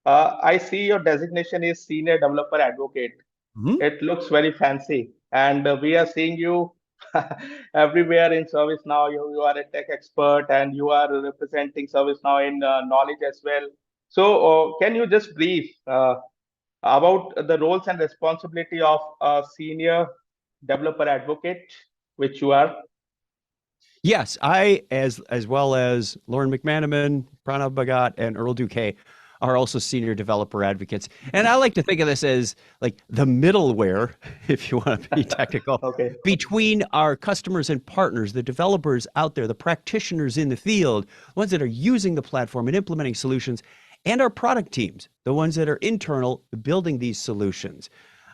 I see your designation is Senior Developer Advocate. Mhm. It looks very fancy, and we are seeing you everywhere in ServiceNow. You are a tech expert, and you are representing ServiceNow in knowledge as well. So, can you just brief about the roles and responsibility of a senior developer advocate, which you are? Yes, I, as well as Lauren McManaman, Pranav Bhagat, and Earl Duque, are also senior developer advocates. And I like to think of this as like the middleware, if you want to be technical, Okay. between our customers and partners, the developers out there, the practitioners in the field, ones that are using the platform and implementing solutions, and our product teams, the ones that are internal building these solutions.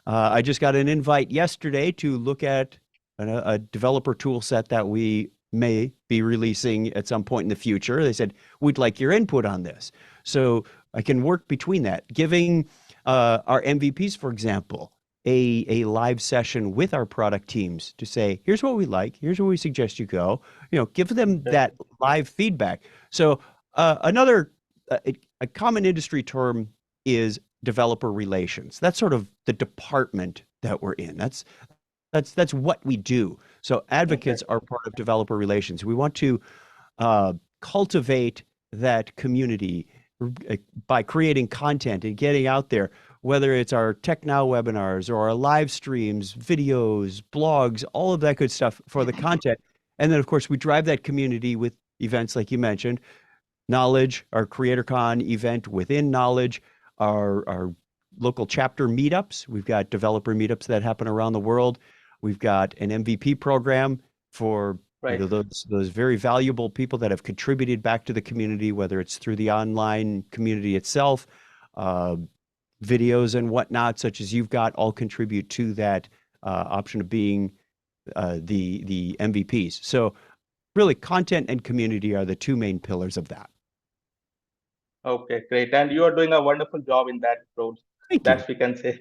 I just got an invite yesterday to look at a developer tool set that we may be releasing at some point in the future. They said, we'd like your input on this. So I can work between that, giving our MVPs, for example, a live session with our product teams to say, here's what we like, here's where we suggest you go, give them that live feedback. So a common industry term is developer relations. That's sort of the department that we're in. That's what we do. So Okay. advocates are part of developer relations. We want to cultivate that community by creating content and getting out there, whether it's our Tech Now webinars or our live streams, videos, blogs, all of that good stuff for the content. And then, of course, we drive that community with events like you mentioned, Knowledge, our CreatorCon event within Knowledge, our local chapter meetups. We've got developer meetups that happen around the world. We've got an MVP program for Right. those very valuable people that have contributed back to the community, whether it's through the online community itself, videos and whatnot, such as you've got, all contribute to that option of being the MVPs. So really, content and community are the two main pillars of that. Okay, great. And you are doing a wonderful job in that role. Thank you. That we can say.